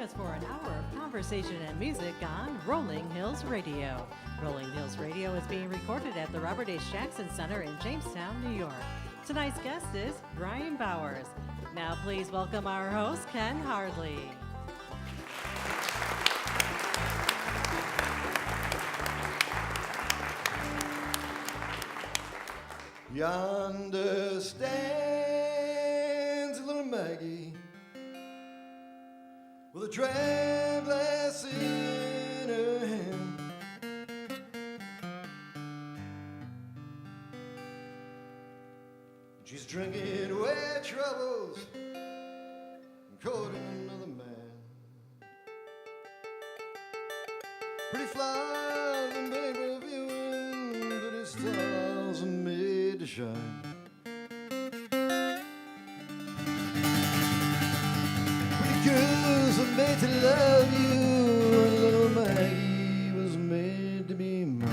us for an hour of conversation and music on Rolling Hills Radio. Rolling Hills Radio is being recorded at the Robert H. Jackson Center in Jamestown, New York. Tonight's guest is Bryan Bowers. Now please welcome our host, Ken Hardley. Yonder stands little Maggie with a dram glass in her hand. She's drinking away troubles and courting another man. Pretty flowers and paper viewing, but his stars are made to shine. Pretty girls are made to love you, and little Maggie was made to be mine.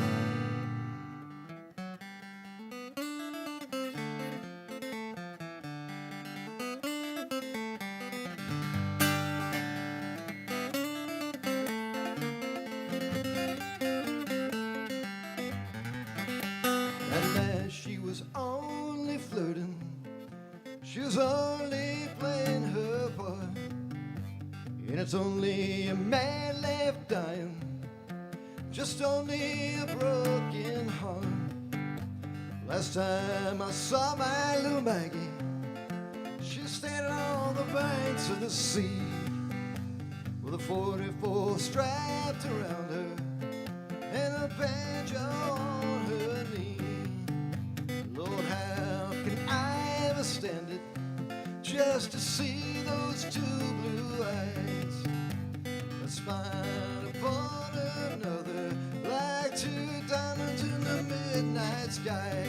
Only flirting, she was only playing her part, and it's only a man left dying, just only a broken heart. Last time I saw my little Maggie, she was standing on the banks of the sea with a 44 strapped around her and a banjo on her knee. Lord, how can I ever stand it just to see those two blue eyes that smile upon another like two diamonds in the midnight sky?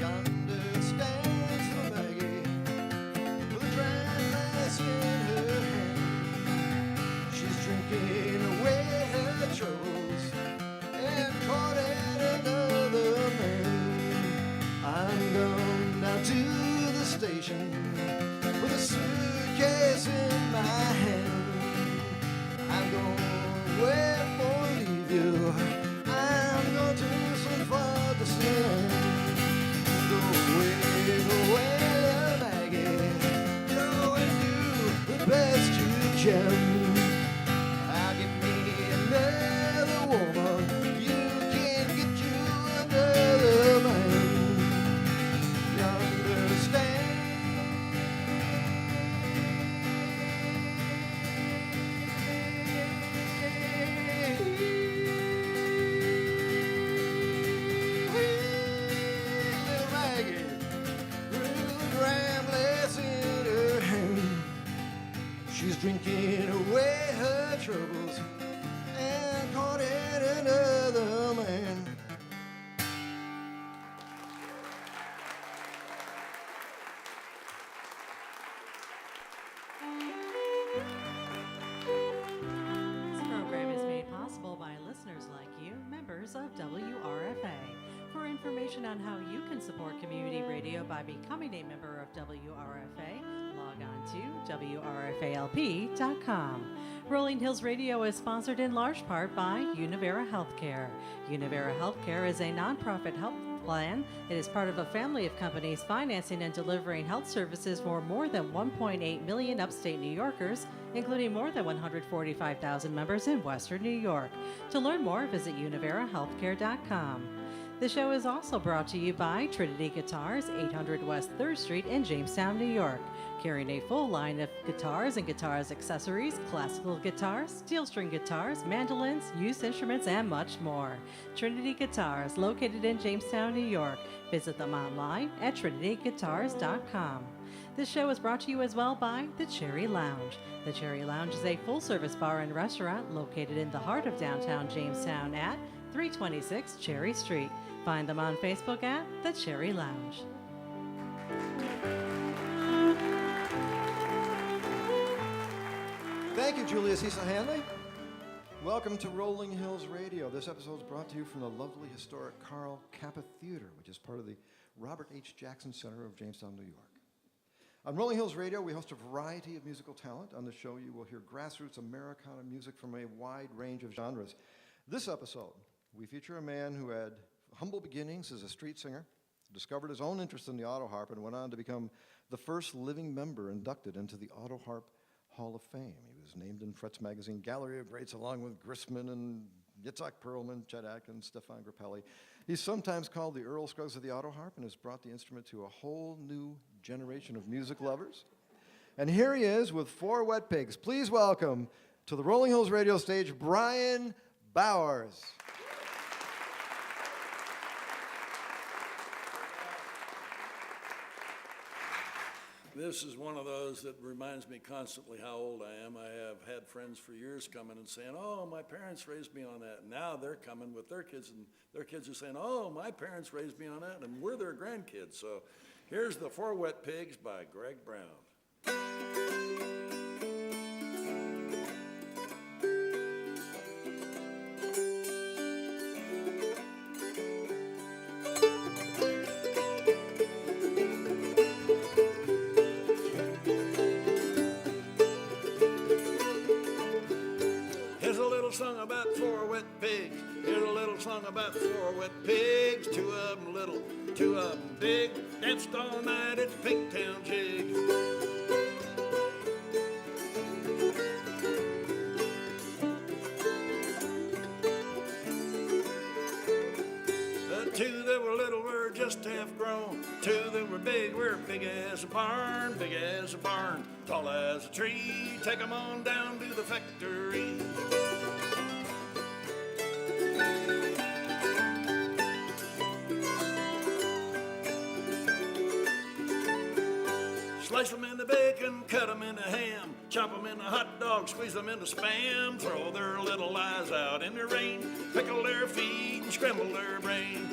Yonder stands the Maggie with a dram glass in her hand. She's drinking away her troubles and courting another man. I'm going down to the station with a suitcase in my hand. I'm going where for leave you. I'm going to some far distant land. Go away, little Maggie. Go and do the best you can. I'll give me another woman. You can't get you another man. She's drinking away her troubles and courting another man. This program is made possible by listeners like you, members of WRFA. For information on how you can support community radio by becoming a member of WRFA, log on to WRFALP.com. Rolling Hills Radio is sponsored in large part by Univera Healthcare. Univera Healthcare is a nonprofit health plan. It is part of a family of companies financing and delivering health services for more than 1.8 million upstate New Yorkers, including more than 145,000 members in Western New York. To learn more, visit univerahealthcare.com. The show is also brought to you by Trinity Guitars, 800 West 3rd Street in Jamestown, New York, carrying a full line of guitars and guitars accessories, classical guitars, steel string guitars, mandolins, used instruments, and much more. Trinity Guitars, located in Jamestown, New York. Visit them online at trinityguitars.com. This show is brought to you as well by The Cherry Lounge. The Cherry Lounge is a full-service bar and restaurant located in the heart of downtown Jamestown at 326 Cherry Street. Find them on Facebook at The Cherry Lounge. Thank you, Julia Cecil Hanley. Welcome to Rolling Hills Radio. This episode is brought to you from the lovely historic Carl Kappa Theater, which is part of the Robert H. Jackson Center of Jamestown, New York. On Rolling Hills Radio, we host a variety of musical talent. On the show, you will hear grassroots Americana music from a wide range of genres. This episode, we feature a man who had humble beginnings as a street singer, discovered his own interest in the auto harp, and went on to become the first living member inducted into the Auto Harp Hall of Fame. He was named in Fret's magazine Gallery of Greats along with Grissman and Yitzhak Perlman, Chet Atkins, Stefan Grappelli. He's sometimes called the Earl Scruggs of the auto harp and has brought the instrument to a whole new generation of music lovers. And here he is with 4 Wet Pigs. Please welcome to the Rolling Hills Radio stage, Bryan Bowers. This is one of those that reminds me constantly how old I am. I have had friends for years coming and saying, oh, my parents raised me on that. Now they're coming with their kids, and their kids are saying, oh, my parents raised me on that, and we're their grandkids. So here's the 4 Wet Pigs by Greg Brown. Song about 4 wet pigs. Here's a little song about 4 wet pigs. 2 of them little, 2 of them big. Danced all night at the Pigtown Jig. The 2 that were little were just half grown. 2 that were big as a barn, big as a barn, tall as a tree. Take 'em on down to the factory. Slice them into bacon, cut them into ham, chop them into hot dogs, squeeze them into Spam, throw their little eyes out in the rain, pickle their feet and scramble their brain.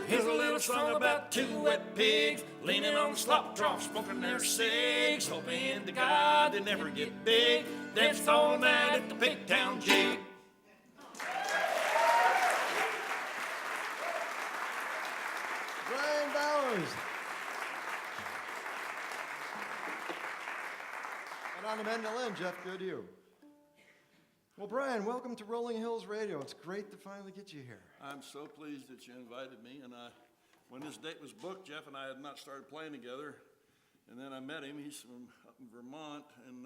Here's a little song about 2 wet pigs, leaning on the slop trough, smoking their cigs, hoping to God they never get big. Danced all night at the Pigtown Jig. Bryan Bowers. And on the mandolin, Jeff Goodhue. Well, Bryan, welcome to Rolling Hills Radio. It's great to finally get you here. I'm so pleased that you invited me, and when this date was booked, Jeff and I had not started playing together, and then I met him. He's from up in Vermont, and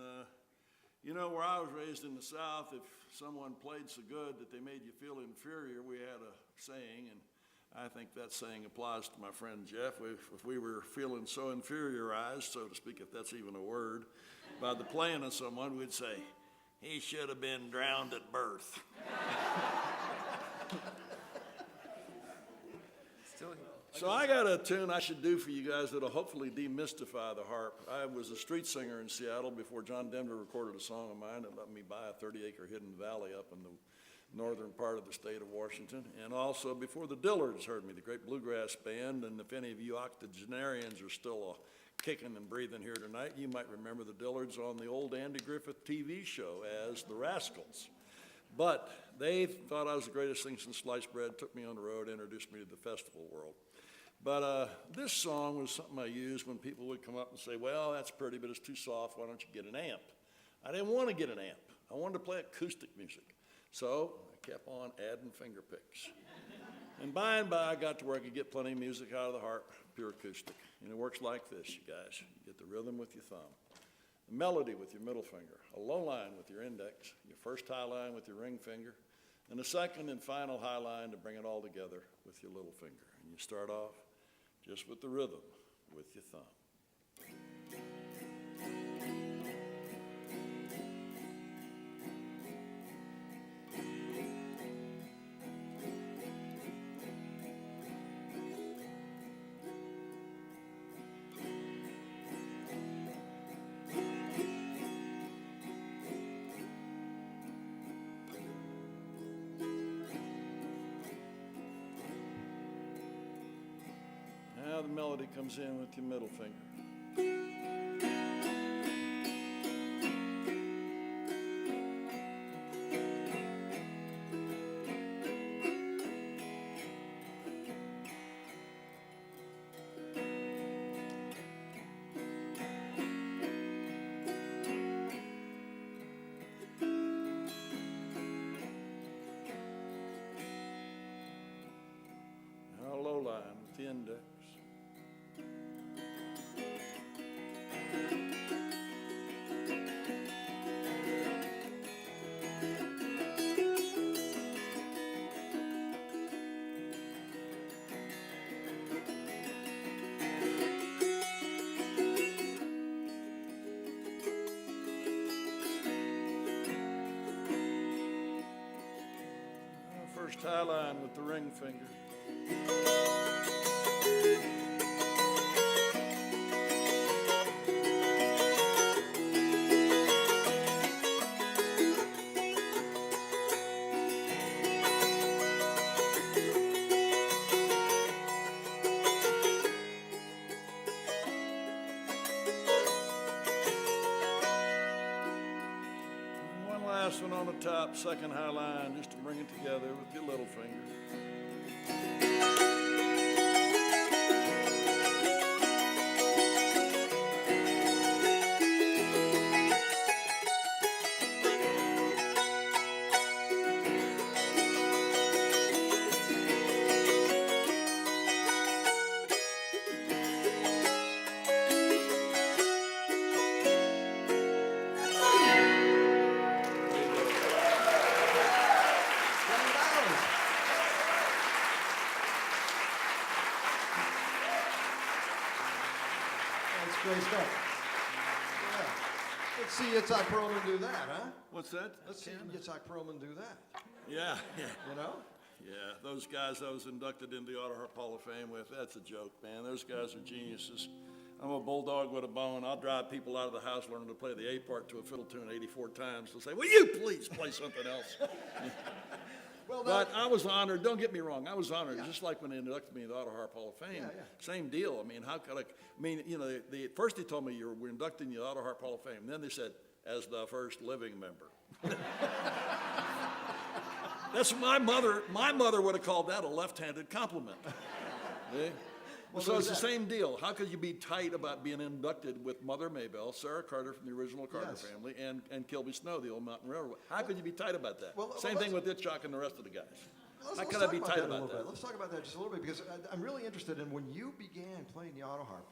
you know, where I was raised in the South, if someone played so good that they made you feel inferior, we had a saying, and I think that saying applies to my friend Jeff. If we were feeling so inferiorized, so to speak, if that's even a word, by the playing of someone, we'd say, he should have been drowned at birth. So I got a tune I should do for you guys that'll hopefully demystify the harp. I was a street singer in Seattle before John Denver recorded a song of mine that let me buy a 30-acre hidden valley up in the northern part of the state of Washington. And also before the Dillards heard me, the great bluegrass band. And if any of you octogenarians are still kicking and breathing here tonight, you might remember the Dillards on the old Andy Griffith TV show as the Rascals. But they thought I was the greatest thing since sliced bread, took me on the road, introduced me to the festival world. But this song was something I used when people would come up and say, well, that's pretty, but it's too soft. Why don't you get an amp? I didn't want to get an amp. I wanted to play acoustic music. So I kept on adding finger picks. And by I got to where I could get plenty of music out of the harp, pure acoustic. And it works like this, you guys. You get the rhythm with your thumb, the melody with your middle finger, a low line with your index, your first high line with your ring finger, and a second and final high line to bring it all together with your little finger. And you start off just with the rhythm with your thumb. Now the melody comes in with your middle finger. index. First high line with the ring finger. And one last one on the top, second high line, just to bring it together with your little finger. That's great stuff. Yeah. Let's see Yitzhak Perlman do that, huh? What's that? Let's see Yitzhak Perlman do that. Yeah, yeah. You know? Yeah, those guys I was inducted into the Auto Harp Hall of Fame with, that's a joke, man. Those guys are geniuses. I'm a bulldog with a bone. I'll drive people out of the house learning to play the A part to a fiddle tune 84 times. They'll say, will you please play something else? Well, But I was honored, don't get me wrong, I was honored, just like when they inducted me in the Auto Harp Hall of Fame. Yeah, yeah. Same deal. I mean, how could you know, first they told me we're inducting you in the Auto Harp Hall of Fame. Then they said, as the first living member. That's my mother would have called that a left-handed compliment. Eh? Well, So it's the that. same deal. How could you be tight about being inducted with Mother Maybelle, Sarah Carter from the original Carter Yes. family, and Kilby Snow, the old Mountain Railroad? How could you be tight about that? Well, Same let's- thing with Itchok and the rest of the guys. Let's How could I talk be about tight that a about little that? bit. Let's talk about that just a little bit because I'm really interested in when you began playing the auto harp.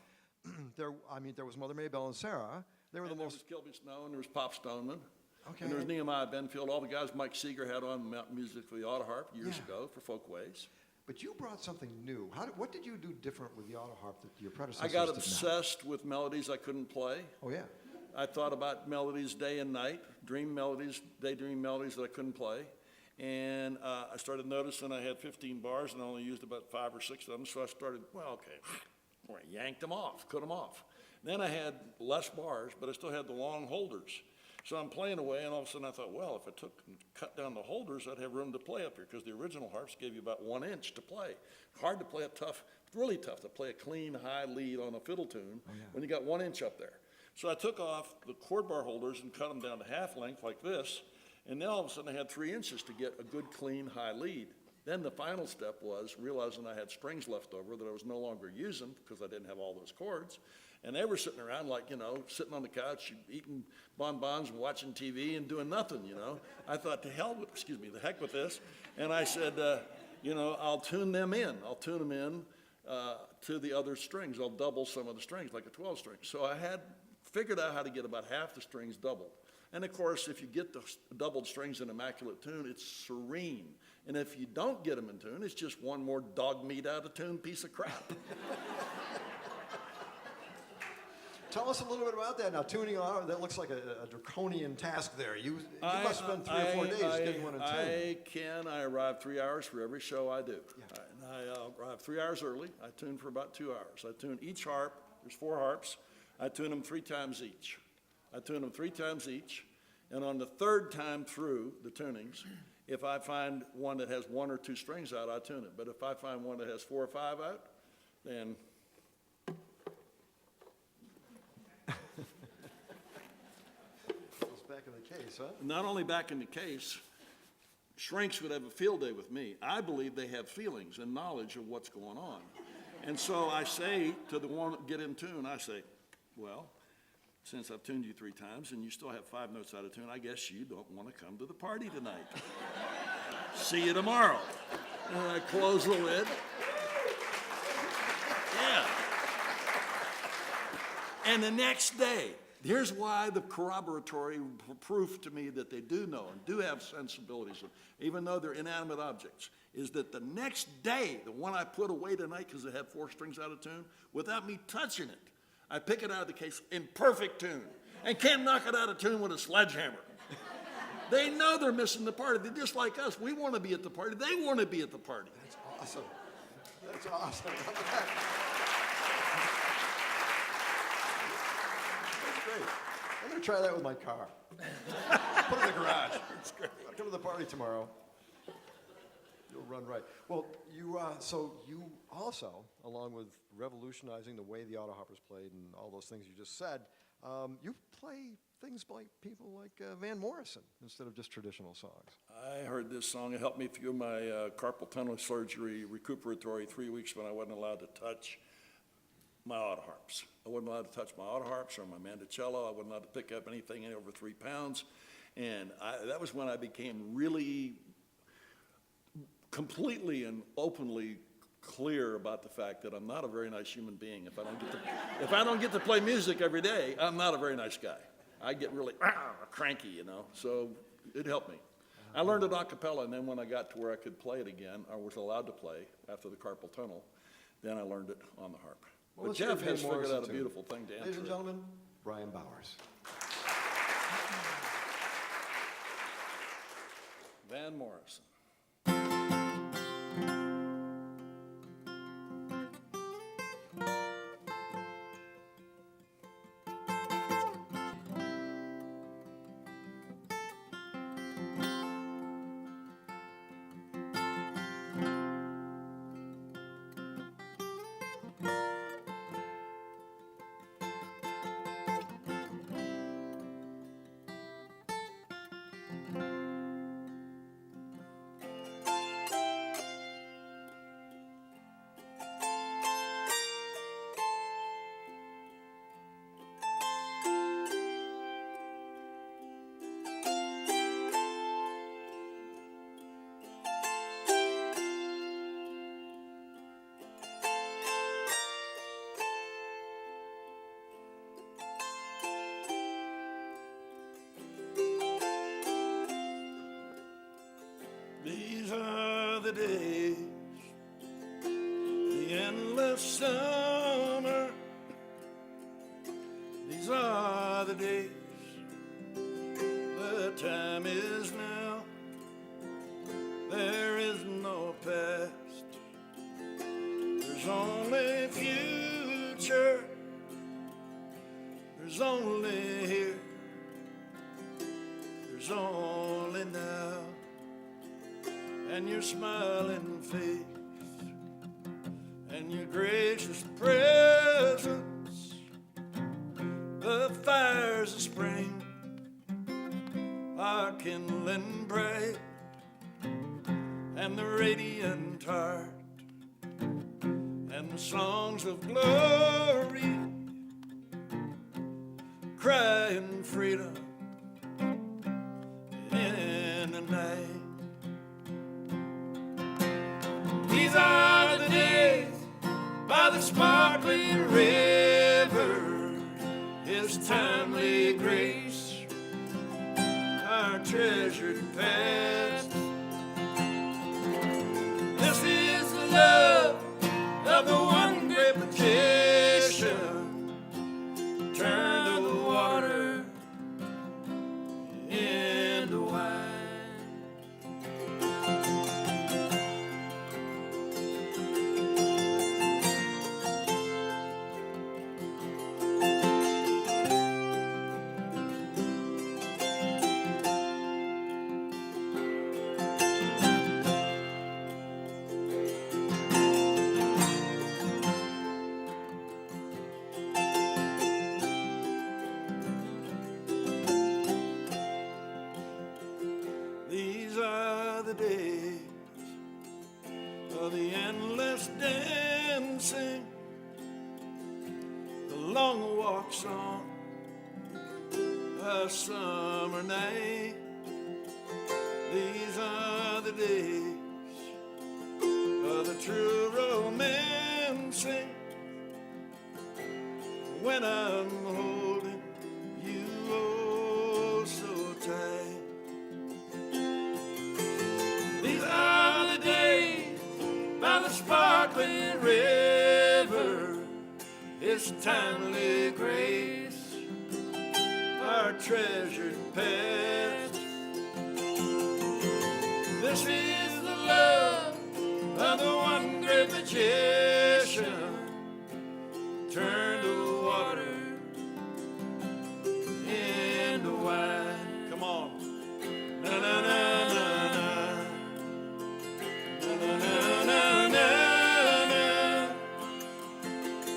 There was Mother Maybelle and Sarah. They were the And there most. was Kilby Snow, and there was Pop Stoneman. Okay. And there was Nehemiah Benfield, all the guys Mike Seeger had on Mountain Music for the auto harp years Yeah. ago for Folkways. But you brought something new. What did you do different with the auto harp that your predecessors I got did not? obsessed with melodies I couldn't play. Oh yeah. I thought about melodies day and night, dream melodies, daydream melodies that I couldn't play. And I started noticing I had 15 bars and I only used about 5 or 6 of them. So I started, I yanked them off, cut them off. Then I had less bars, but I still had the long holders. So I'm playing away, and all of a sudden I thought, well, if I took and cut down the holders, I'd have room to play up here, because the original harps gave you about 1 inch to play. Hard to play really tough to play a clean, high lead on a fiddle tune when you got 1 inch up there. So I took off the chord bar holders and cut them down to half length like this, and then all of a sudden I had 3 inches to get a good, clean, high lead. Then the final step was realizing I had strings left over that I was no longer using because I didn't have all those chords. And they were sitting around like, sitting on the couch, eating bonbons and watching TV and doing nothing, I thought, the heck with this. And I said, I'll tune them in. I'll tune them in to the other strings. I'll double some of the strings, like a 12 string. So I had figured out how to get about half the strings doubled. And of course, if you get the doubled strings in immaculate tune, it's serene. And if you don't get them in tune, it's just one more dog meat out of tune piece of crap. Tell us a little bit about that. Now, tuning auto, that looks like a draconian task there. You must spend 3 or 4 days getting one in tune. I arrive 3 hours for every show I do. Yeah. And I arrive 3 hours early. I tune for about 2 hours. I tune each harp. There's 4 harps. I tune them 3 times each. And on the 3rd time through the tunings, if I find one that has 1 or 2 strings out, I tune it. But if I find one that has 4 or 5 out, then Back in the case, huh? not only back in the case, shrinks would have a field day with me. I believe they have feelings and knowledge of what's going on. And so I say to the one that get in tune, I say, well, since I've tuned you 3 times and you still have 5 notes out of tune, I guess you don't want to come to the party tonight. See you tomorrow. And I close the lid. And the next day, here's why the corroboratory proof to me that they do know and do have sensibilities, even though they're inanimate objects, is that the next day, the one I put away tonight because it had 4 strings out of tune, without me touching it, I pick it out of the case in perfect tune and can't knock it out of tune with a sledgehammer. They know they're missing the party. They're just like us. We want to be at the party. They want to be at the party. That's awesome. That's awesome. That's great. I'm going to try that with my car. Put it in the garage. It's great. I'll come to the party tomorrow. You'll run right. Well, so you also, along with revolutionizing the way the Auto Hoppers played and all those things you just said, you play things like people like Van Morrison instead of just traditional songs. I heard this song. It helped me through my carpal tunnel surgery recuperatory 3 weeks when I wasn't allowed to touch my auto harps. I wasn't allowed to touch my auto harps or my mandocello. I wasn't allowed to pick up anything over 3 pounds. And that was when I became really completely and openly clear about the fact that I'm not a very nice human being. If I don't get to play music every day, I'm not a very nice guy. I get really cranky, you know. So it helped me. I learned it a cappella, and then when I got to where I could play it again, or was allowed to play after the carpal tunnel, then I learned it on the harp. Well, but Jeff has figured out a beautiful thing to answer. Ladies and gentlemen, Bryan Bowers. Van Morrison. These are the days, the endless summer. These are the days, the time is now. There is no past, there's only future, there's only here, there's only now. And your smiling face and your gracious presence, the fires of spring are kindling bright, and the radiant heart and the songs of glory crying freedom in the night. These are the days by the sparkling river, His timely grace, our treasured past. This is the love of the one great magician, turned the water into wine. These are the days of the endless dancing, the long walks on a summer night. These are the days of the true romancing, when when I'm holding you oh so tight. These are the days by the sparkling river, its timely grace, our treasured past. This is the love of the one great magician, turn the water into wine. Come on. Na na na na na. Na na na na na.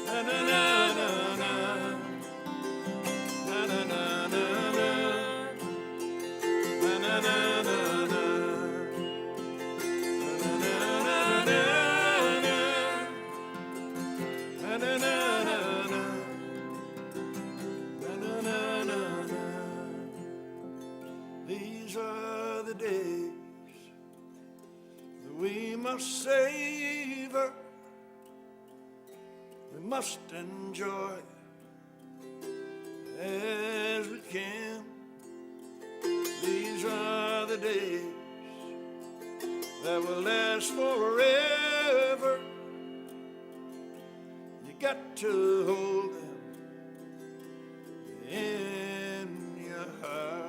Na na na na na. Na na na na na. Na na na na na. These are the days that we must savor, we must enjoy as we can. These are the days that will last forever. You got to hold them in your heart.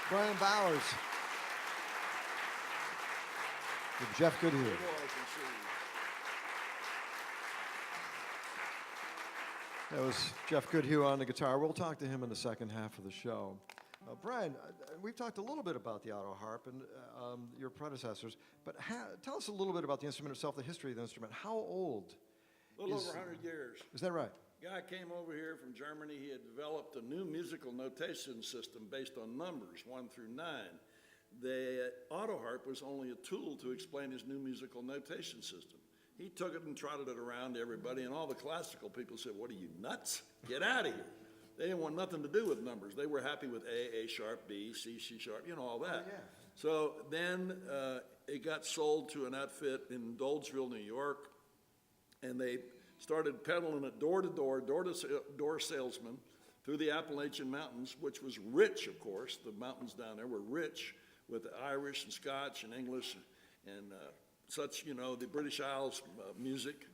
Bryan Bowers with Jeff Goodhue. That was Jeff Goodhue on the guitar. We'll talk to him in the second half of the show. Bryan, we've talked a little bit about the auto harp and your predecessors, but tell us a little bit about the instrument itself, the history of the instrument. How old? A little over 100 years. Is that right? Guy came over here from Germany. He had developed a new musical notation system based on numbers 1 through 9. The auto harp was only a tool to explain his new musical notation system. He took it and trotted it around to everybody, and all the classical people said, "What are you, nuts? Get out of here." They didn't want nothing to do with numbers. They were happy with A sharp, B, C sharp, all that. Oh, yeah. So then it got sold to an outfit in Dolesville, New York, and they started peddling it door to door salesmen through the Appalachian Mountains, which was rich, of course. The mountains down there were rich with Irish and Scotch and English and such, the British Isles music,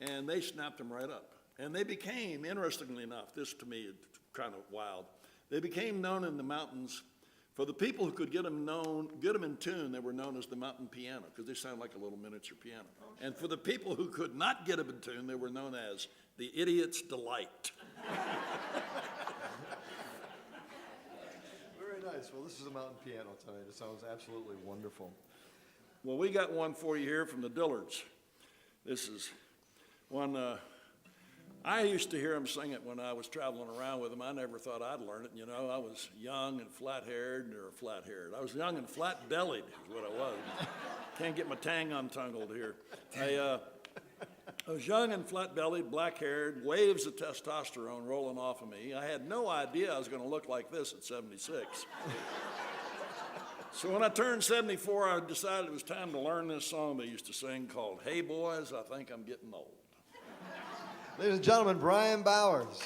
and they snapped them right up. And they became, interestingly enough, this to me is kind of wild, they became known in the mountains. For the people who could get them in tune, they were known as the mountain piano, because they sound like a little miniature piano. And for the people who could not get them in tune, they were known as the idiot's delight. Very nice. Well, this is a mountain piano tonight. It sounds absolutely wonderful. Well, we got one for you here from the Dillards. This is one, I used to hear them sing it when I was traveling around with them. I never thought I'd learn it, I was young and flat-haired, I was young and flat-bellied is what I was. Can't get my tang untangled here. I was young and flat-bellied, black-haired, waves of testosterone rolling off of me. I had no idea I was going to look like this at 76. So when I turned 74, I decided it was time to learn this song they used to sing called "Hey Boys, I Think I'm Getting Old." Ladies and gentlemen, Bryan Bowers.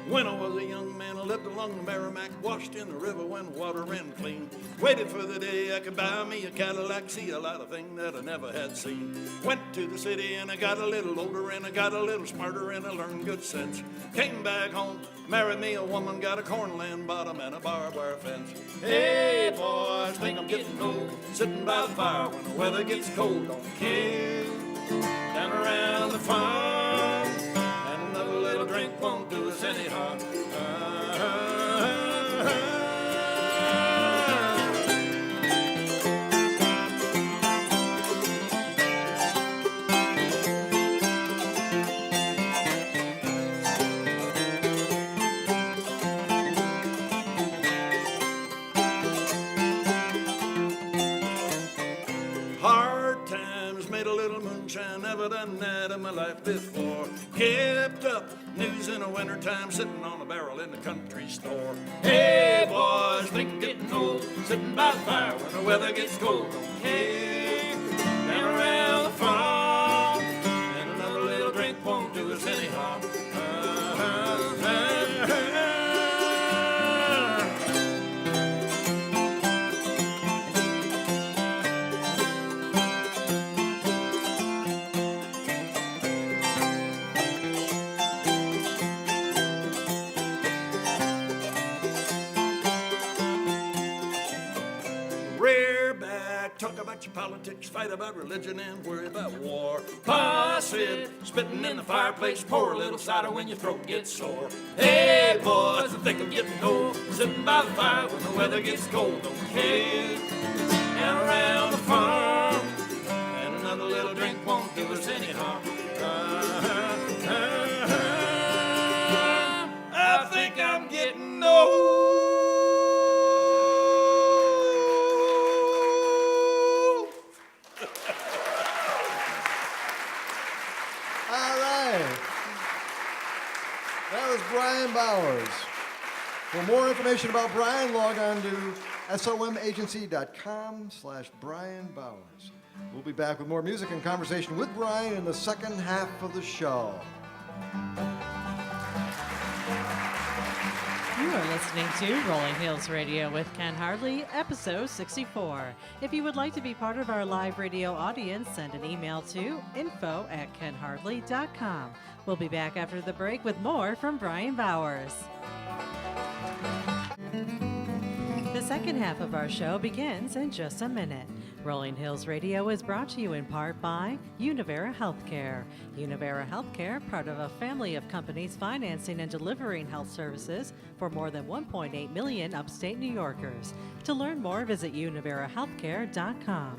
When I was a young man, I lived along the Merrimack, washed in the river when water ran clean. Waited for the day I could buy me a Cadillac, see a lot of things that I never had seen. Went to the city and I got a little older and I got a little smarter and I learned good sense. Came back home, married me a woman, got a cornland bottom and a barbed wire fence. Hey boys, think I'm getting old, sitting by the fire when the weather gets cold. Don't care, down around the farm, and another little drink won't do us any harm. night of my life before. Kept up news in the wintertime, sitting on a barrel in the country store. Hey, boys, think I'm getting old, sitting by the fire when the weather gets cold. Hey, down around the farm, and another little drink won't do us any harm. Talk about your politics, fight about religion, and worry about war. Pa said, spitting in the fireplace, pour a little cider when your throat gets sore. Hey, boys, I think I'm getting old, sitting by the fire when the weather gets cold. Okay, down around the farm, and another little drink won't do us any harm. I think I'm getting old. Bryan Bowers. For more information about Bryan, log on to somagency.com/Bryan Bowers. We'll be back with more music and conversation with Bryan in the second half of the show. You are listening to Rolling Hills Radio with Ken Hardley, episode 64. If you would like to be part of our live radio audience, send an email to info@kenhardley.com. We'll be back after the break with more from Bryan Bowers. The second half of our show begins in just a minute. Rolling Hills Radio is brought to you in part by Univera Healthcare. Univera Healthcare, part of a family of companies financing and delivering health services for more than 1.8 million upstate New Yorkers. To learn more, visit univerahealthcare.com.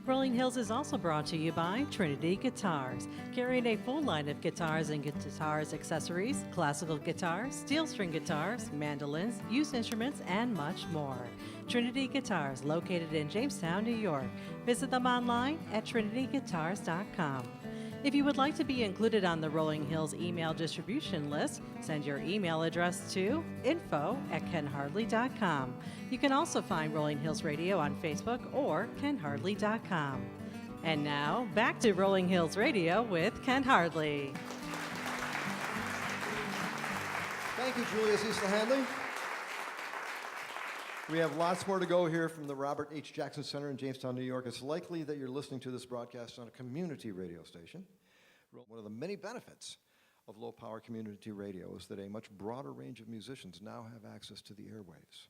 Rolling Hills is also brought to you by Trinity Guitars, carrying a full line of guitars and guitars accessories, classical guitars, steel string guitars, mandolins, used instruments, and much more. Trinity Guitars, located in Jamestown, New York. Visit them online at trinityguitars.com. If you would like to be included on the Rolling Hills email distribution list, send your email address to info@kenhardley.com. You can also find Rolling Hills Radio on Facebook or kenhardley.com. And now, back to Rolling Hills Radio with Ken Hardley. Thank you, Julia Cecil Handley. We have lots more to go here from the Robert H. Jackson Center in Jamestown, New York. It's likely that you're listening to this broadcast on a community radio station. One of the many benefits of low-power community radio is that a much broader range of musicians now have access to the airwaves.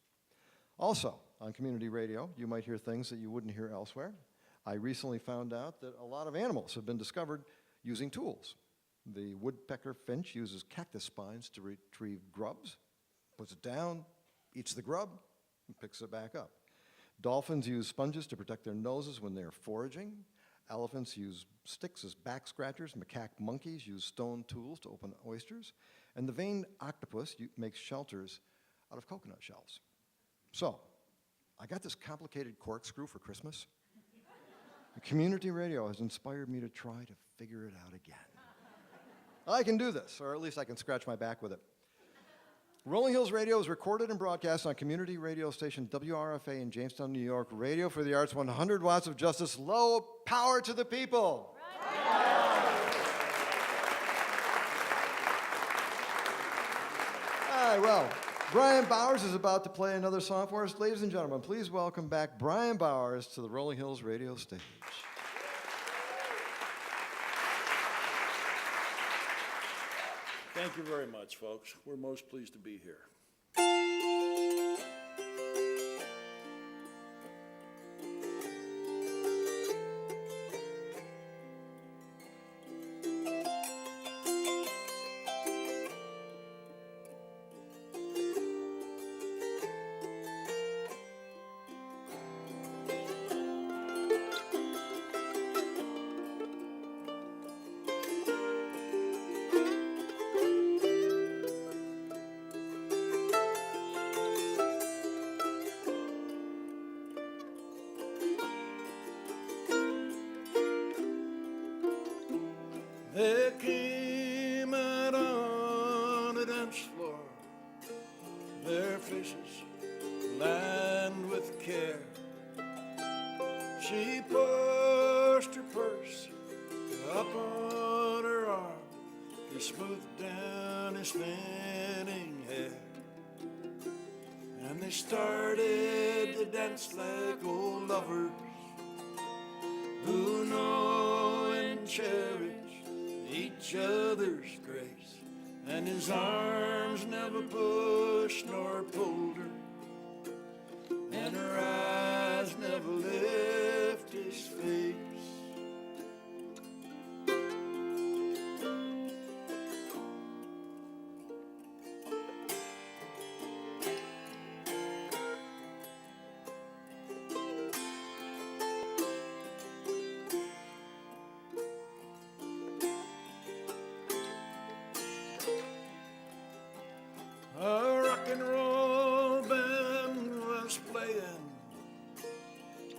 Also, on community radio, you might hear things that you wouldn't hear elsewhere. I recently found out that a lot of animals have been discovered using tools. The woodpecker finch uses cactus spines to retrieve grubs, puts it down, eats the grub, and picks it back up. Dolphins use sponges to protect their noses when they're foraging. Elephants use sticks as back scratchers. Macaque monkeys use stone tools to open oysters. And the veined octopus makes shelters out of coconut shells. So, I got this complicated corkscrew for Christmas. Community radio has inspired me to try to figure it out again. I can do this, or at least I can scratch my back with it. Rolling Hills Radio is recorded and broadcast on community radio station WRFA in Jamestown, New York. Radio for the Arts, 100 watts of justice, low power to the people. All right, well, Bryan Bowers is about to play another song for us. Ladies and gentlemen, please welcome back Bryan Bowers to the Rolling Hills Radio stage. Thank you very much, folks. We're most pleased to be here. They came out on the dance floor, their faces lined with care. She pushed her purse up on her arm. He smoothed down his thinning hair. And they started to dance like old lovers who know and cherish each other's grace. And his arms never pushed nor pulled her, and her eyes never left his face. A rock and roll band was playing.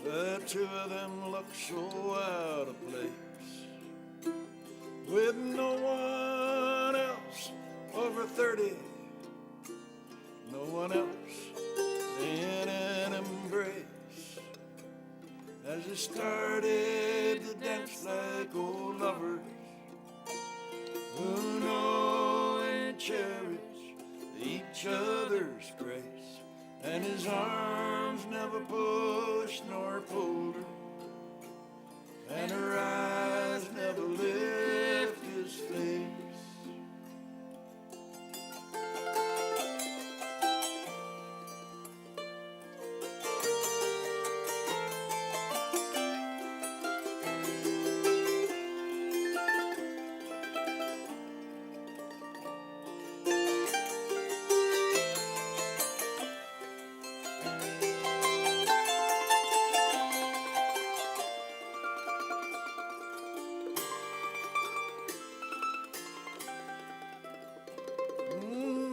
The two of them looked so out of place, with no one else over 30, no one else in an embrace. As they started to dance like old lovers who know and cherish each other's grace, and his arms never pushed nor pulled her, and her eyes never left his face.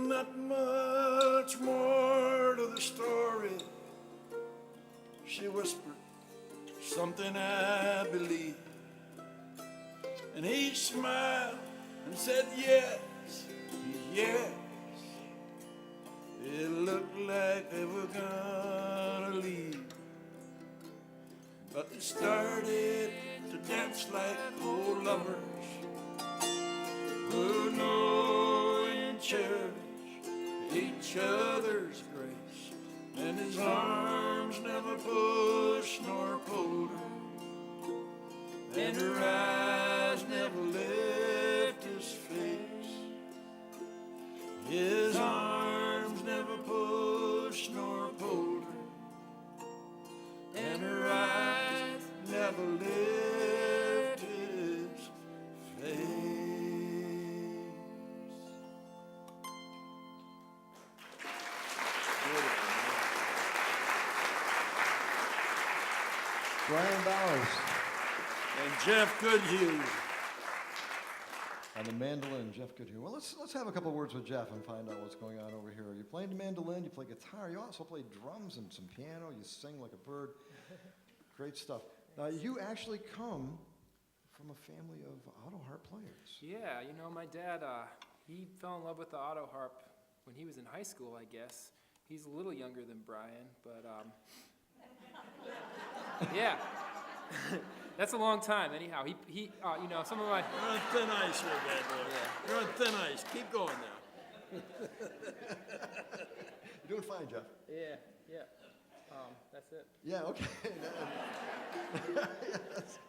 Not much more to the story, she whispered, something I believe. And he smiled and said yes, yes. It looked like they were gonna leave, but they started to dance like old lovers who know and cherish each other's grace, and his arms never pushed nor pulled her, and her eyes never left his face. His arms never pushed nor pulled her, and her eyes never left his face. Bryan Bowers. And Jeff Goodhue. On the mandolin, Jeff Goodhue. Well, let's have a couple words with Jeff and find out what's going on over here. You play the mandolin, you play guitar, you also play drums and some piano, you sing like a bird. Great stuff. You actually come from a family of auto harp players. Yeah, you know, my dad, he fell in love with the auto harp when he was in high school, I guess. He's a little younger than Bryan, but yeah. That's a long time. Anyhow, he you know, some of my... You're on thin ice here, bad boy. Yeah. You're on thin ice. Keep going now. You're doing fine, Jeff. Yeah. That's it. Yeah, okay. Yes.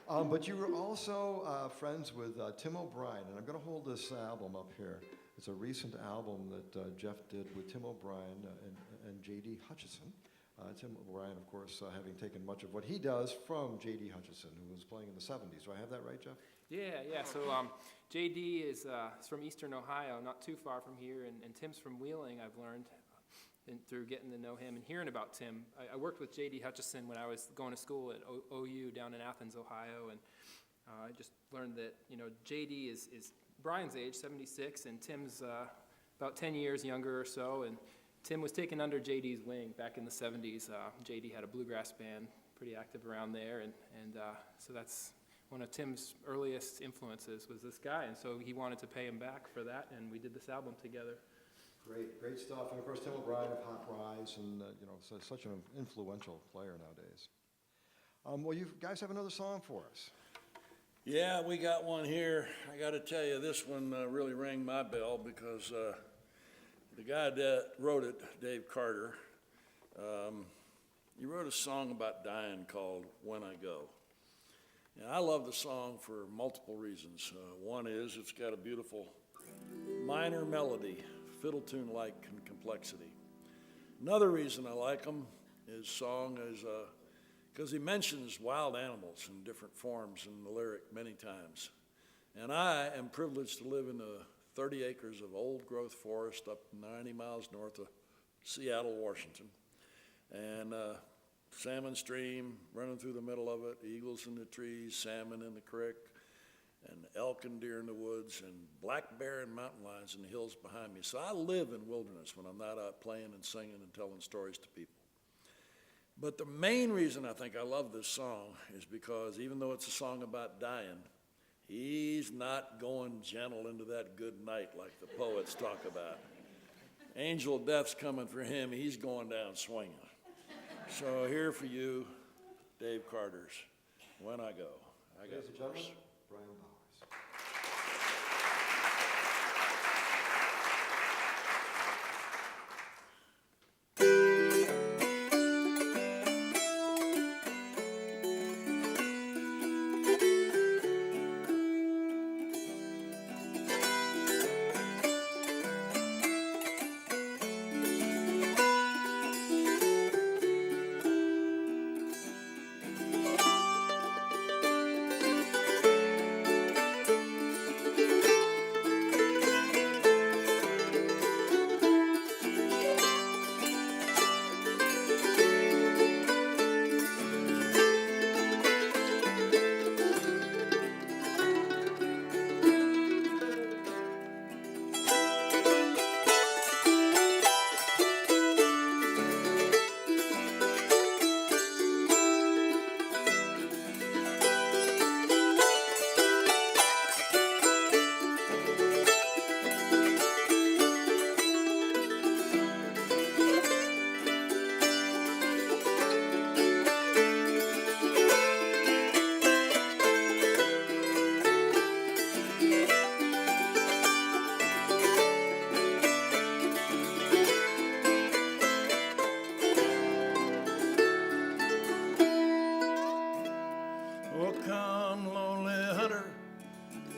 But you were also friends with Tim O'Brien, and I'm going to hold this album up here. It's a recent album that Jeff did with Tim O'Brien and J.D. Hutchison. Tim O'Brien, of course, having taken much of what he does from J.D. Hutchison, who was playing in the 70s. Do I have that right, Jeff? Yeah. So J.D. is from Eastern Ohio, not too far from here, and Tim's from Wheeling, I've learned, through getting to know him and hearing about Tim. I worked with J.D. Hutchison when I was going to school at OU down in Athens, Ohio, and I just learned that, you know, J.D. is Bryan's age, 76, and Tim's about 10 years younger or so, and Tim was taken under J.D.'s wing back in the 70s. J.D. had a bluegrass band, pretty active around there, and so that's one of Tim's earliest influences was this guy, and so he wanted to pay him back for that, and we did this album together. Great stuff. And of course, Tim Bryan of Hot Rise, and such an influential player nowadays. Well, you guys have another song for us. Yeah, we got one here. I got to tell you, this one really rang my bell because the guy that wrote it, Dave Carter, he wrote a song about dying called When I Go. And I love the song for multiple reasons. One is it's got a beautiful minor melody, fiddle tune-like in complexity. Another reason I like him, his song, is because he mentions wild animals in different forms in the lyric many times. And I am privileged to live in the 30 acres of old-growth forest up 90 miles north of Seattle, Washington. And salmon stream running through the middle of it, eagles in the trees, salmon in the creek, and elk and deer in the woods, and black bear and mountain lions in the hills behind me. So I live in wilderness when I'm not out playing and singing and telling stories to people. But the main reason I think I love this song is because even though it's a song about dying, he's not going gentle into that good night like the poets talk about. Angel death's coming for him, he's going down swinging. So here for you, Dave Carter's When I Go. I got Ladies and gentlemen, verse. Bryan Bowers.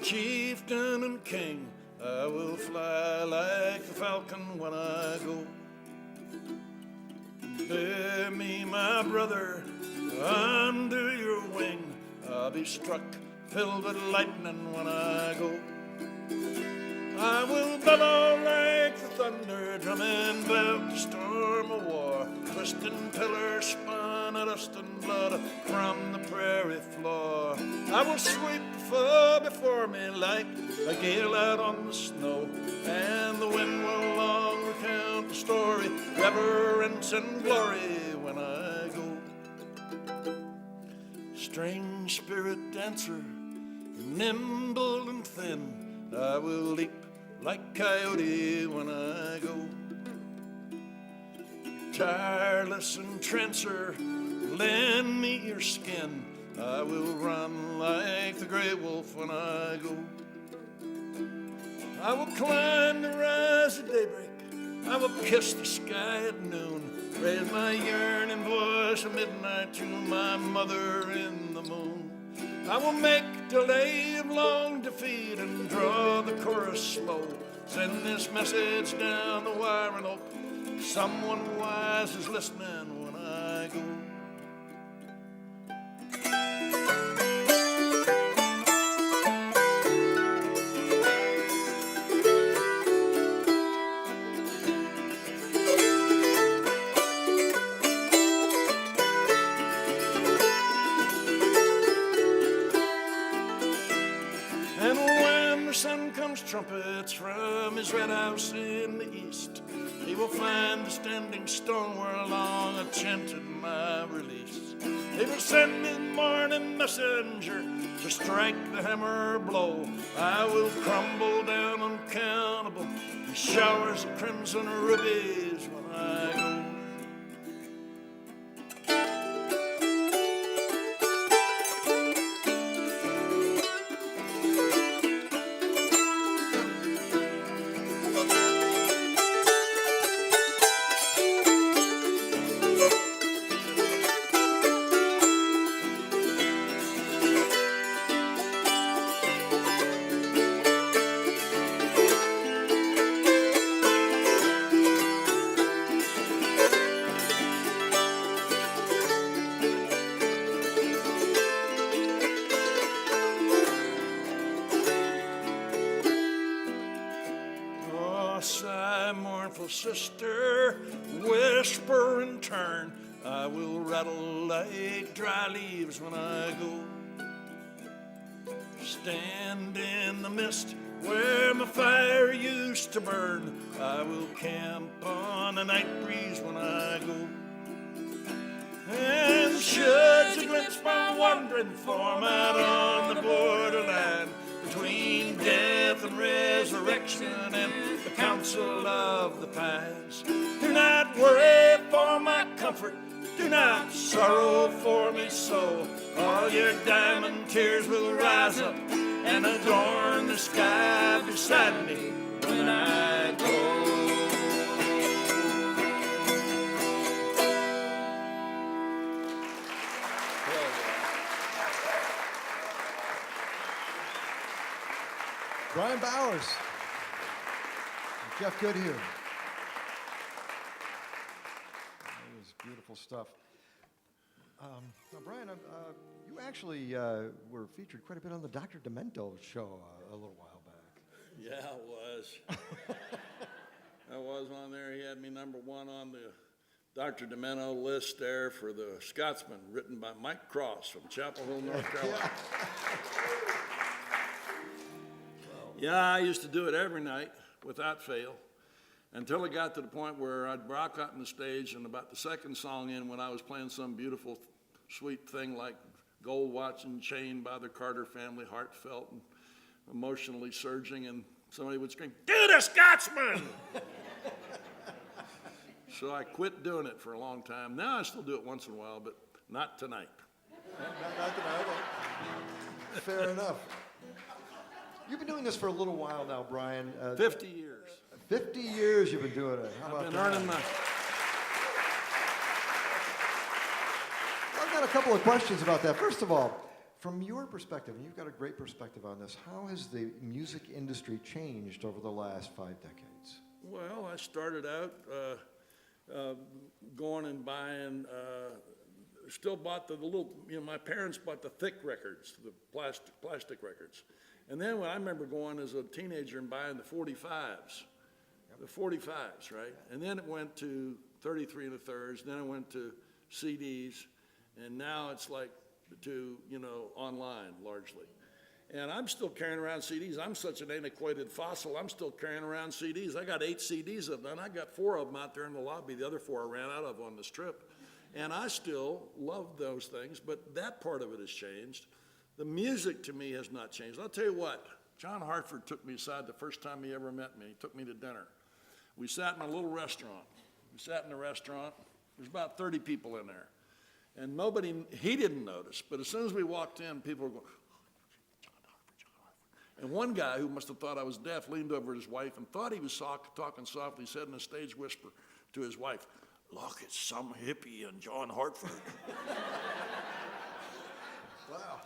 Chieftain and king, I will fly like the falcon when I go. Bear me, my brother, under your wing. I'll be struck, filled with lightning when I go. I will bellow like the thunder, drumming about the storm of war, twisting pillars spun of dust and blood from the prairie floor. I will sweep the foe before me like a gale out on the snow, and the wind will long recount the story, reverence and glory when I go. Strange spirit dancer, nimble and thin, I will leap like coyote when I go. Tireless and trancer, lend me your skin, I will run like the gray wolf when I go. I will climb the rise of daybreak, I will kiss the sky at noon, raise my yearning voice at midnight to my mother in the moon. I will make delay of long defeat and draw the chorus slow. Send this message down the wire and hope someone wise is listening when I go. Sun comes trumpets from his red house in the east. He will find the standing stone where long I chanted my release. They will send me morning messenger to strike the hammer blow. I will crumble down uncountable in showers of crimson rubies when I go. Sigh, mournful sister, whisper and turn. I will rattle like dry leaves when I go. Stand in the mist where my fire used to burn. I will camp on a night breeze when I go. And should you glimpse my wandering form out on the borderland between death and resurrection and the council of the past, do not worry for my comfort, do not sorrow for me so. All your diamond tears will rise up and adorn the sky beside me when I go. Bryan Bowers, Jeff Goodhue. That was beautiful stuff. Now, Bryan, you actually were featured quite a bit on the Dr. Demento show a little while back. Yeah, I was. I was on there. He had me number one on the Dr. Demento list there for the Scotsman, written by Mike Cross from Chapel Hill, North Carolina. Yeah, I used to do it every night without fail until it got to the point where I'd rock out on the stage, and about the second song in, when I was playing some beautiful, sweet thing like Gold Watch and Chain by the Carter Family, heartfelt and emotionally surging, and somebody would scream, "Do the Scotsman!" So I quit doing it for a long time. Now I still do it once in a while, but not tonight. Not tonight. Fair enough. You've been doing this for a little while now, Bryan. 50 years. 50 years you've been doing it. How about I've been that? earning my... I've got a couple of questions about that. First of all, from your perspective, and you've got a great perspective on this, how has the music industry changed over the last 5 decades? Well, I started out going and buying, still bought the little, my parents bought the thick records, the plastic records. And then when I remember going as a teenager and buying the 45s, the 45s, right? And then it went to 33 1/3, then it went to CDs, and now it's like to, online largely. And I'm still carrying around CDs. I'm such an antiquated fossil. I'm still carrying around CDs. I got 8 CDs of them. I got 4 of them out there in the lobby. The other 4 I ran out of on this trip. And I still love those things, but that part of it has changed. The music to me has not changed. I'll tell you what, John Hartford took me aside the first time he ever met me. He took me to dinner. We sat in a little restaurant. We sat in the restaurant. There's about 30 people in there. And he didn't notice, but as soon as we walked in, people were going, John Hartford. And one guy who must have thought I was deaf leaned over at his wife and thought he was talking softly, said in a stage whisper to his wife, "Look, it's some hippie and John Hartford." Wow.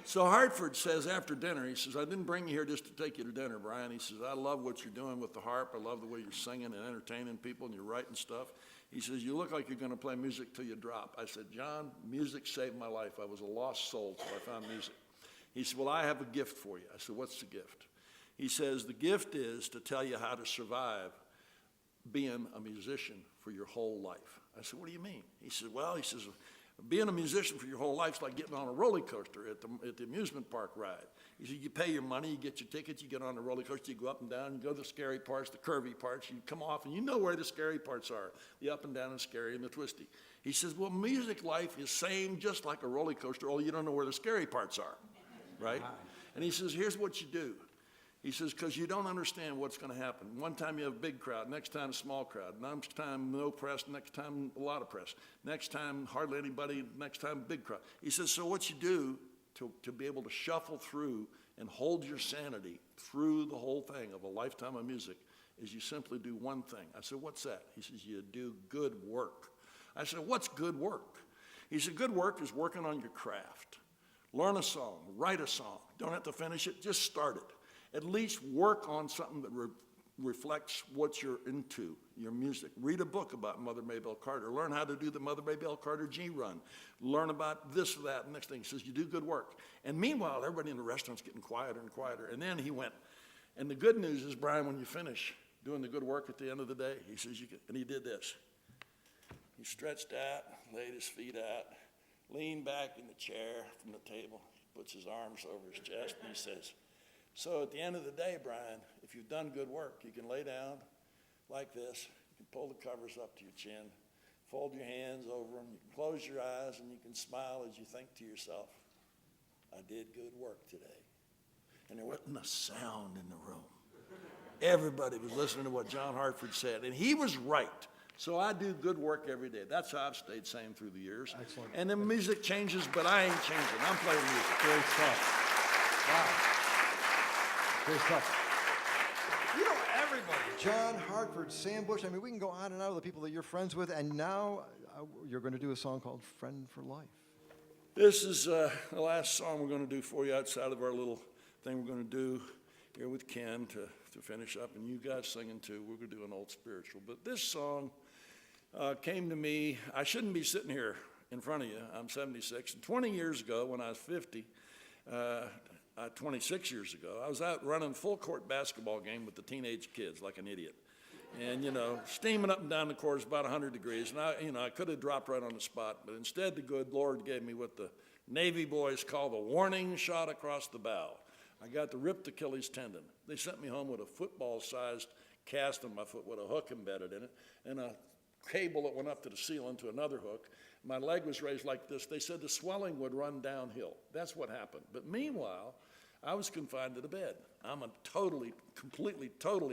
So Hartford says after dinner, he says, "I didn't bring you here just to take you to dinner, Bryan." He says, "I love what you're doing with the harp. I love the way you're singing and entertaining people and you're writing stuff." He says, "You look like you're going to play music till you drop." I said, "John, music saved my life. I was a lost soul till I found music." He said, "Well, I have a gift for you." I said, "What's the gift?" He says, "The gift is to tell you how to survive being a musician for your whole life." I said, "What do you mean?" He said, Being a musician for your whole life is like getting on a roller coaster at the amusement park ride. He said, you pay your money, you get your tickets, you get on the roller coaster, you go up and down, you go to the scary parts, the curvy parts, you come off, and you know where the scary parts are, the up and down and scary and the twisty. He says, well, music life is same just like a roller coaster, only you don't know where the scary parts are, right? And he says, here's what you do. He says, because you don't understand what's going to happen. One time you have a big crowd, next time a small crowd, next time no press, next time a lot of press, next time hardly anybody, next time a big crowd. He says, so what you do to be able to shuffle through and hold your sanity through the whole thing of a lifetime of music is you simply do one thing. I said, what's that? He says, you do good work. I said, what's good work? He said, good work is working on your craft. Learn a song, write a song. Don't have to finish it, just start it. At least work on something that reflects what you're into, your music. Read a book about Mother Maybelle Carter. Learn how to do the Mother Maybelle Carter G run. Learn about this or that. Next thing, he says, you do good work. And meanwhile, everybody in the restaurant's getting quieter and quieter. And then he went, and the good news is, Bryan, when you finish doing the good work at the end of the day, he says, and he did this. He stretched out, laid his feet out, leaned back in the chair from the table, puts his arms over his chest, and he says, so at the end of the day, Bryan, if you've done good work, you can lay down like this. You can pull the covers up to your chin, fold your hands over them. You can close your eyes, and you can smile as you think to yourself, I did good work today. And there wasn't a sound in the room. Everybody was listening to what John Hartford said, and he was right. So I do good work every day. That's how I've stayed sane through the years. Excellent. And the music changes, but I ain't changing. I'm playing music. Great stuff. Wow. Great stuff. You know everybody. John Hartford, Sam Bush. I mean, we can go on and on with the people that you're friends with. And now you're going to do a song called Friend for Life. This is the last song we're going to do for you outside of our little thing we're going to do here with Ken to finish up. And you guys singing too. We're going to do an old spiritual. But this song came to me. I shouldn't be sitting here in front of you. I'm 76. And 20 years ago, when I was 50, 26 years ago, I was out running full court basketball game with the teenage kids like an idiot. And, steaming up and down the court is about 100 degrees. And I could have dropped right on the spot, but instead the good Lord gave me what the Navy boys call the warning shot across the bow. I got the ripped Achilles tendon. They sent me home with a football-sized cast on my foot with a hook embedded in it and a cable that went up to the ceiling to another hook. My leg was raised like this. They said the swelling would run downhill. That's what happened. But meanwhile, I was confined to the bed. I'm a totally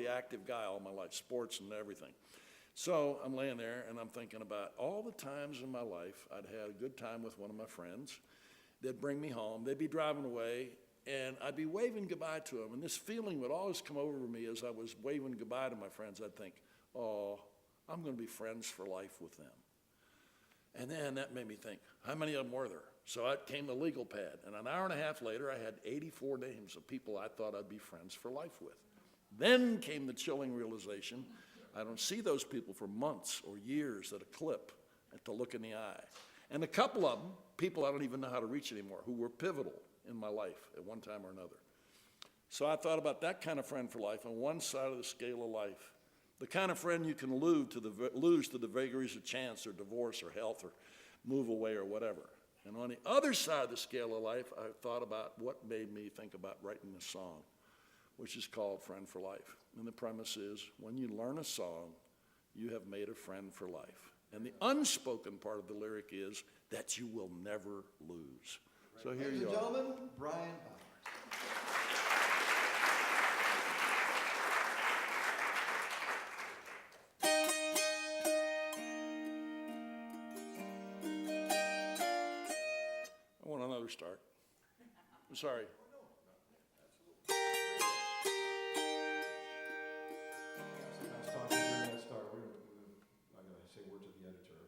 active guy all my life, sports and everything. So I'm laying there and I'm thinking about all the times in my life I'd had a good time with one of my friends. They'd bring me home. They'd be driving away and I'd be waving goodbye to them. And this feeling would always come over me as I was waving goodbye to my friends. I'd think, oh, I'm going to be friends for life with them. And then that made me think, how many of them were there? So out came the legal pad. And an hour and a half later, I had 84 names of people I thought I'd be friends for life with. Then came the chilling realization, I don't see those people for months or years at a clip to look in the eye. And a couple of them, people I don't even know how to reach anymore, who were pivotal in my life at one time or another. So I thought about that kind of friend for life on one side of the scale of life. The kind of friend you can lose to the vagaries of chance or divorce or health or move away or whatever. And on the other side of the scale of life, I thought about what made me think about writing this song, which is called Friend for Life. And the premise is, when you learn a song, you have made a friend for life. And the unspoken part of the lyric is that you will never lose. So here Ladies you and are. gentlemen, Bryan. I want another start. I'm sorry.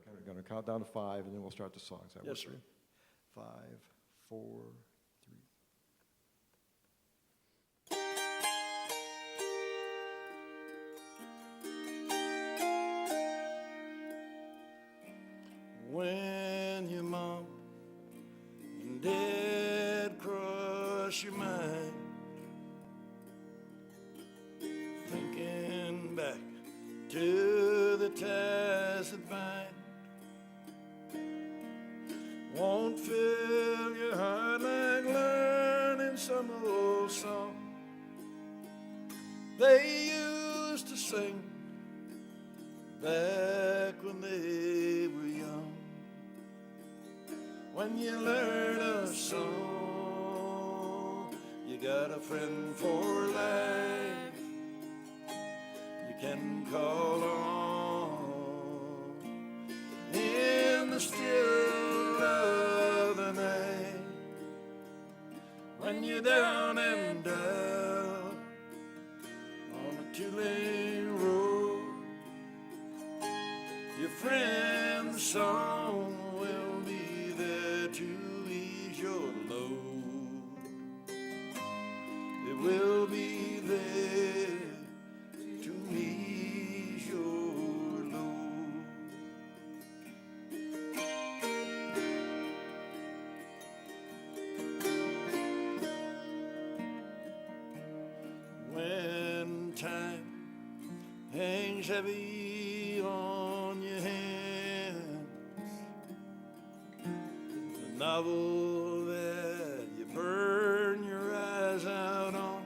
We're going to count down to 5, and then we'll start the song. Is that Yes, work for you? 5, 4, 3. When your mom and dad cross your mind, thinking back to the ties that bind, won't fill your heart like learning some old song they used to sing back when they were young. When you learn a song, you got a friend for life you can call on in the still of the night. When you're down and out on a two-lane road, your friend's song will be there to ease your load. It will be there to ease your load. When time hangs heavy on your hands, the novel that you burn your eyes out on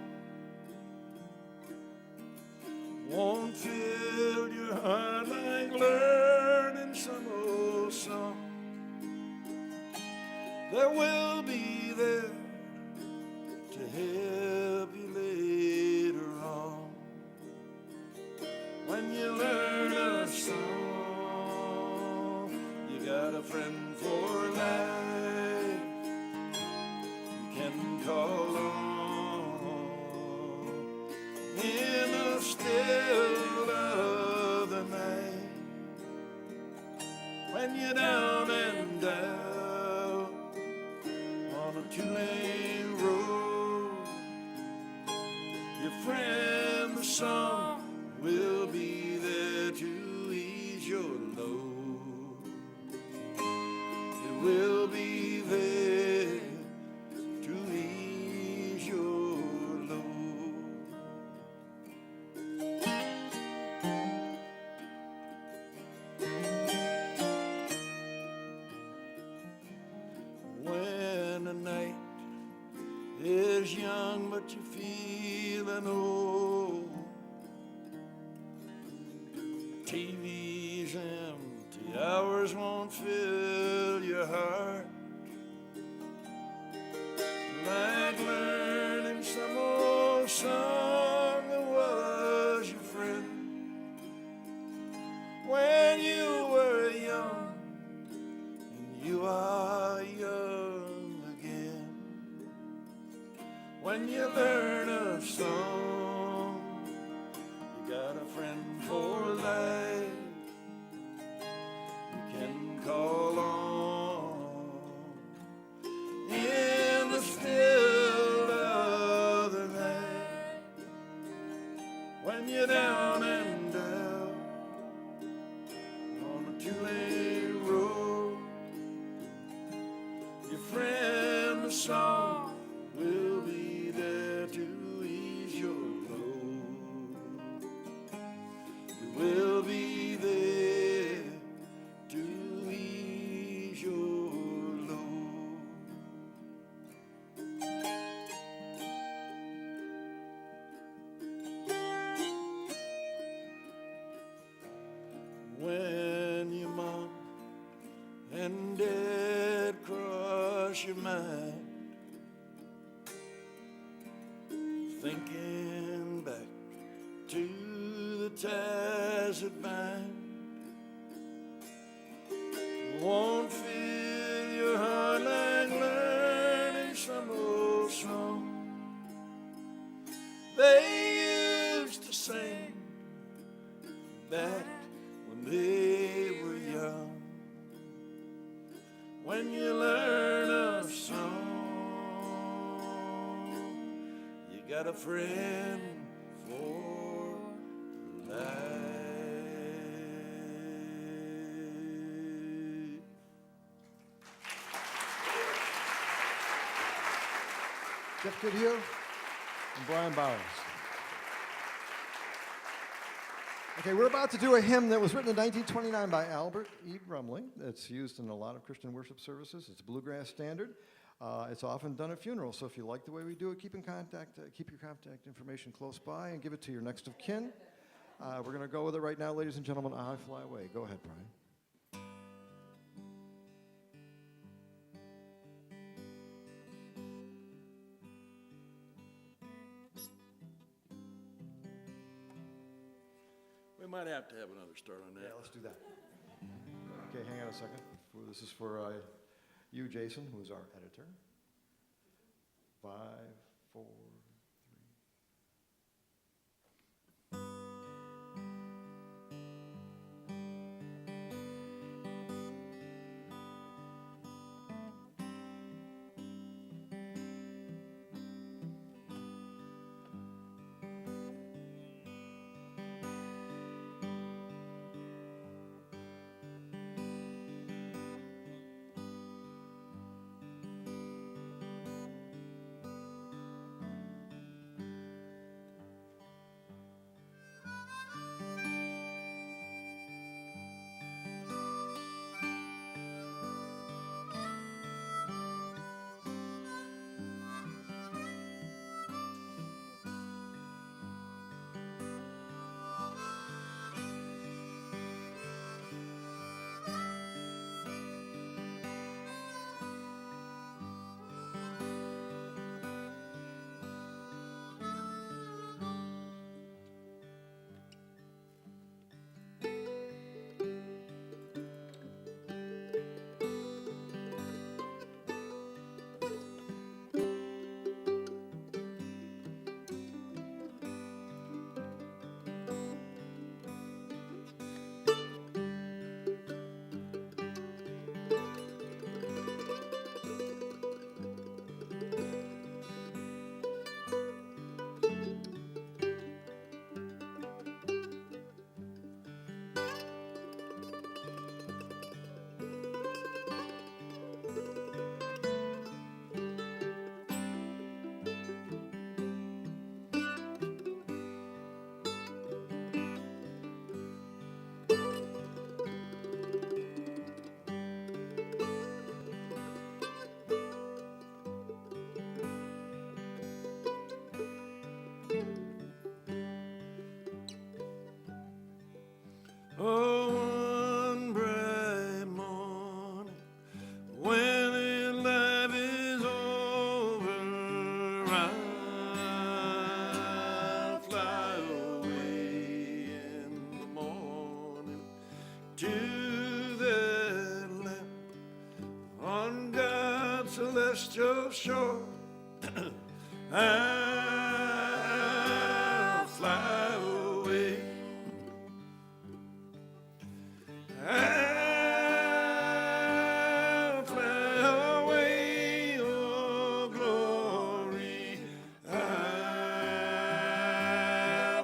won't fill your heart like learning some old song. There will be there to help you later on. When you learn a song, you got a friend for life you can call on in the still of the night. When you're down and out on a two-lane road, your friend the song will be there to ease your load. It will be there to ease your load. When the night is young but you feel an old, TV's empty, hours won't fill your heart like learning some old song that was your friend when you were young, and you are young again. When you learn a song, you got a friend for life you can call on in the still of the night. When you're down and out on a two-lane road, your friend the song will be there to ease your load. It will be there to ease your load. When your mom and dad cross your mind, thinking back to the ties that bind, won't fill your heart like learning some old song they used to sing back when they were young. When you learn a song, you got a friend for life. Jeff Goodhue and Bryan Bowers. I Okay, we're about to do a hymn that was written in 1929 by Albert E. Brumley. It's used in a lot of Christian worship services. It's bluegrass standard. It's often done at funerals, so if you like the way we do it, keep your contact information close by and give it to your next of kin. We're going to go with it right now, ladies and gentlemen. I Fly Away. Go ahead, Bryan. We might have to have another start on that. Yeah, let's do that. Okay, hang on a second. This is for you, Jason, who is our editor. 5, 4, 3. Oh, one bright morning, when life is over, I'll fly away in the morning to that land on God's celestial shore. I'll fly away. I'll fly away, oh glory. I'll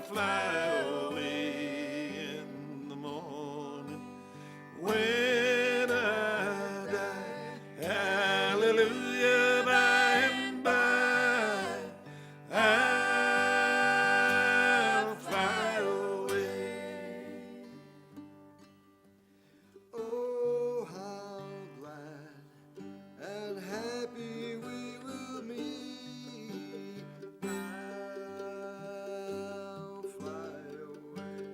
fly away in the morning when I die. Hallelujah, by and by. I'll fly away. Oh, how glad and happy we will meet. I'll fly away.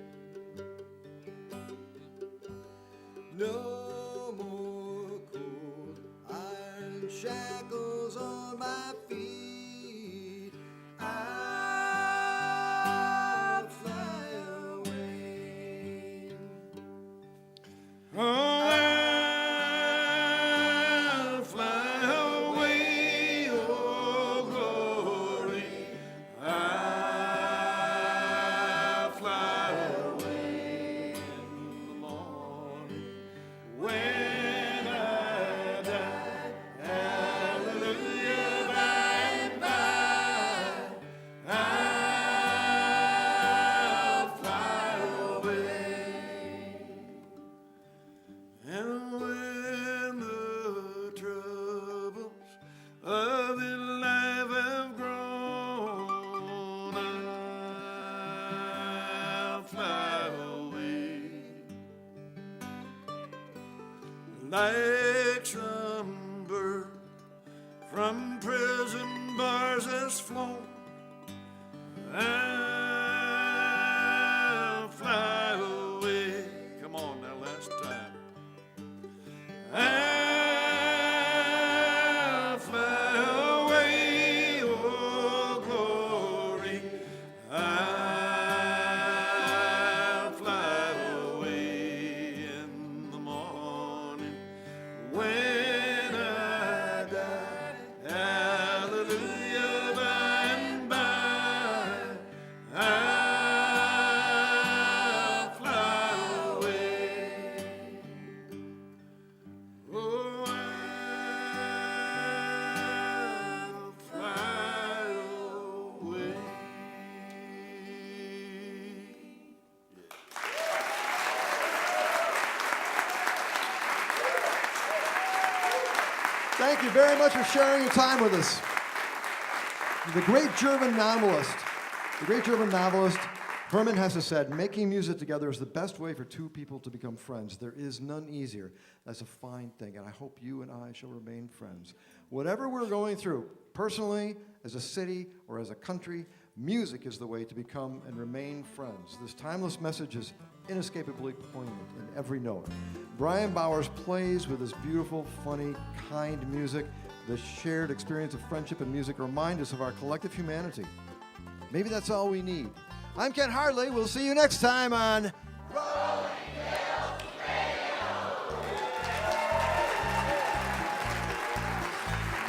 No more cold iron shackles on my feet. I'll fly away. Oh, I'll fly away, oh glory. I'll fly away in the morning when I die. Hallelujah, by like some bird from prison bars has flown. I'll fly away. Come on now, last time. I'll fly away, oh glory. I'll fly away in the morning when I die. Hallelujah, by and by. I'll fly away. Oh, I'll fly away. Thank you very much for sharing your time with us. The great German novelist Hermann Hesse said, making music together is the best way for two people to become friends. There is none easier. That's a fine thing, and I hope you and I shall remain friends. Whatever we're going through, personally, as a city, or as a country, music is the way to become and remain friends. This timeless message is inescapably poignant in every note. Bryan Bowers plays with his beautiful, funny, kind music. The shared experience of friendship and music remind us of our collective humanity. Maybe that's all we need. I'm Ken Hardley. We'll see you next time on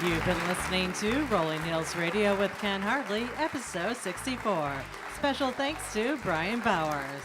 You've been listening to Rolling Hills Radio with Ken Hardley, episode 64. Special thanks to Bryan Bowers.